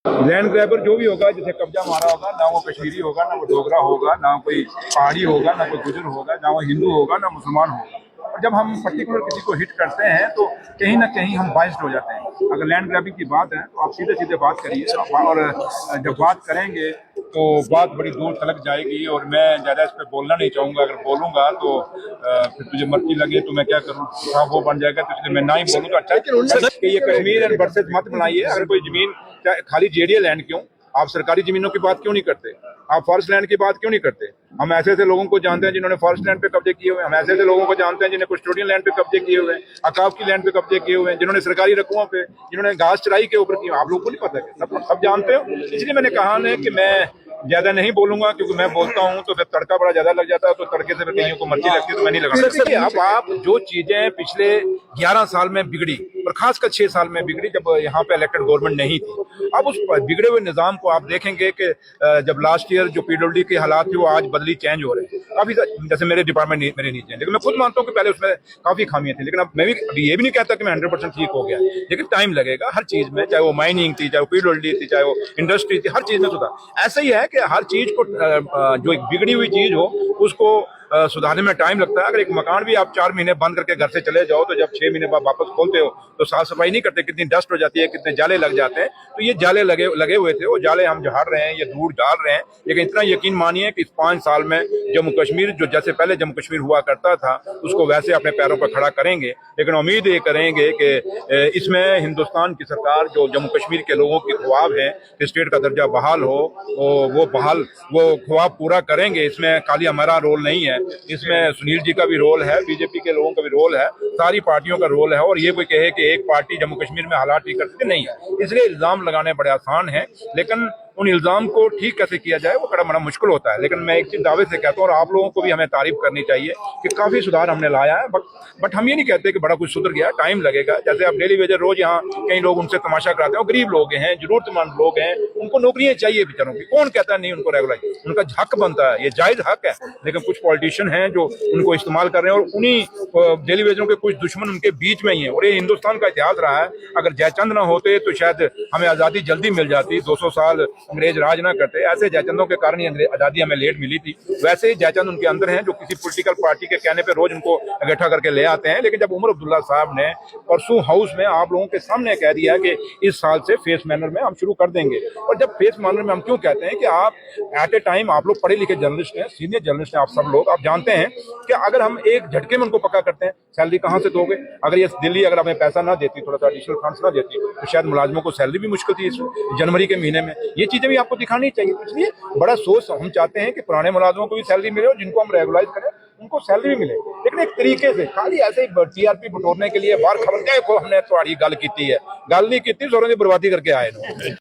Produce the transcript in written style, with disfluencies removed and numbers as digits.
Land grabber जो भी होगा, जिसे कब्जा मारा होगा, ना वो कश्मीरी होगा, ना वो डोगरा होगा, ना कोई पहाड़ी होगा, ना कोई गुजर होगा, ना वो हिंदू होगा, ना मुसलमान होगा। और जब हम पर्टिकुलर किसी को हिट करते हैं तो कहीं ना कहीं हम बाइस्ड हो जाते हैं। अगर लैंड ग्रैबिंग की बात है तो आप सीधे सीधे बात करिए, और जब बात करेंगे तो बात बड़ी दूर तलक जाएगी। और मैं ज़्यादा इस पर बोलना नहीं चाहूँगा। अगर बोलूँगा तो फिर तुझे मर्जी लगे तो मैं क्या करूँ, साहब वो बन जाएगा। तो इसलिए मैं ना ही बोलूँ तो अच्छा है कि ये कश्मीर एंड वर्सेस मत बनाइए। अगर कोई जमीन खाली जेडीए लैंड क्यों, आप सरकारी जमीनों की बात क्यों नहीं करते, आप फॉरेस्ट लैंड की बात क्यों नहीं करते। हम ऐसे ऐसे लोगों को जानते हैं जिन्होंने फॉरेस्ट लैंड पे कब्जे किए हुए हैं, हम ऐसे ऐसे लोगों को जानते हैं जिन्होंने कस्टोडियन लैंड पे कब्जे किए हुए हैं, अकाफ की लैंड पे कब्जे किए हुए हैं, जिन्होंने सरकारी रकबों पे, जिन्होंने घास चराई के ऊपर किया। आप लोगों को नहीं पता है, सब जानते हो। इसलिए मैंने कहा ना कि मैं ज्यादा नहीं बोलूंगा, क्योंकि मैं बोलता हूं तो फिर तड़का बड़ा ज्यादा लग जाता है, तो तड़के से कईयों को मर्जी लगती है, तो मैं नहीं लगा। अब आप जो चीजें पिछले 11 साल में बिगड़ी, और खासकर 6 साल में बिगड़ी जब यहाँ पे इलेक्टेड गवर्नमेंट नहीं थी, अब उस बिगड़े हुए निजाम को आप देखेंगे कि जब लास्ट ईयर जो पीडब्ल्यूडी के हालात थे वो आज बदली चेंज हो रहे हैं काफी। जैसे मेरे डिपार्टमेंट मेरे नीचे है, लेकिन मैं खुद मानता हूँ कि पहले उसमें काफी खामियां थी। लेकिन अब मैं भी अभी ये भी नहीं कहता कि मैं 100% ठीक हो गया, लेकिन टाइम लगेगा हर चीज में, चाहे वो माइनिंग थी, चाहे वो पीडब्ल्यूडी थी, चाहे वो इंडस्ट्री थी, हर चीज में सुधार। ऐसा ही है कि हर चीज को जो एक बिगड़ी हुई चीज हो उसको सुधारने में टाइम लगता है। अगर एक मकान भी आप 4 महीने बंद करके घर से चले जाओ तो जब 6 महीने बाद वापस खोलते हो तो साफ सफाई नहीं करते, कितनी डस्ट हो जाती है, कितने जाले लग जाते हैं। तो ये जाले लगे हुए थे, वो जाले हम झाड़ रहे हैं, ये धूल डाल रहे हैं। लेकिन इतना यकीन मानिए कि इस 5 साल में जम्मू कश्मीर जो जैसे पहले जम्मू कश्मीर हुआ करता था उसको वैसे अपने पैरों पर खड़ा करेंगे। लेकिन उम्मीद ये करेंगे कि इसमें हिंदुस्तान की सरकार जो जम्मू कश्मीर के लोगों की ख्वाब है कि स्टेट का दर्जा बहाल हो, वो ख्वाब पूरा करेंगे। इसमें खाली हमारा रोल नहीं है, इसमें सुनील जी का भी रोल है, बीजेपी के लोगों का भी रोल है, सारी पार्टियों का रोल है। और ये कोई कहे कि एक पार्टी जम्मू कश्मीर में हालात ठीक कर सकती नहीं है, इसलिए इल्जाम लगाने बड़े आसान है। लेकिन उन इल्जाम को ठीक कैसे किया जाए वो बड़ा मुश्किल होता है। लेकिन मैं एक चीज दावे से कहता हूँ, और आप लोगों को भी हमें तारीफ करनी चाहिए कि काफी सुधार हमने लाया है। बट हम ये नहीं कहते कि बड़ा कुछ सुधर गया, टाइम लगेगा। जैसे आप डेली वेजर रोज यहाँ कई लोग उनसे तमाशा कराते हैं, गरीब लोग हैं, जरूरतमंद लोग हैं, उनको नौकरियां चाहिए बेचारों की। कौन कहता है नहीं उनको रेगुलाइज, उनका हक बनता है, ये जायज हक है। लेकिन कुछ पॉलिटिशियन हैं जो उनको इस्तेमाल कर रहे हैं, और उन्हीं डेली वेजरों के कुछ दुश्मन उनके बीच में ही है। और ये हिंदुस्तान का इतिहास रहा है, अगर जयचंद ना होते तो शायद हमें आजादी जल्दी मिल जाती, 200 साल अंग्रेज राज ना करते। ऐसे जयचंदों के कारण ही आजादी हमें लेट मिली थी। वैसे ही जयचंद उनके अंदर हैं जो किसी पॉलिटिकल पार्टी के कहने पे रोज उनको इकट्ठा करके ले आते हैं। लेकिन जब उमर अब्दुल्ला साहब ने परसों हाउस में आप लोगों के सामने कह दिया कि इस साल से फेस मैनर में हम शुरू कर देंगे, और जब फेस मैनर में हम क्यों कहते हैं कि आप एट ए टाइम, आप लोग पढ़े लिखे जर्नलिस्ट हैं, सीनियर जर्नलिस्ट हैं, आप सब लोग, आप जानते हैं कि अगर हम एक झटके में उनको पक्का करते हैं, सैलरी कहाँ से दोगे। अगर ये दिल्ली अगर हमें पैसा ना देती, थोड़ा सा एडिशनल फंड्स ना देती, तो शायद मुलाजमों को सैलरी भी मुश्किल थी इस जनवरी के महीने में। ये चीजें भी आपको दिखानी चाहिए। इसलिए बड़ा सोच हम चाहते हैं कि पुराने मुलाजमों को भी सैलरी मिले, और जिनको हम रेगुलाइज करें उनको सैलरी भी मिले, लेकिन एक तरीके से। खाली ऐसे ही टीआरपी बटोरने के लिए बाहर खबर क्या हमने तुम्हारी गल की है, गल नहीं की, जोरों की बर्बादी करके आए।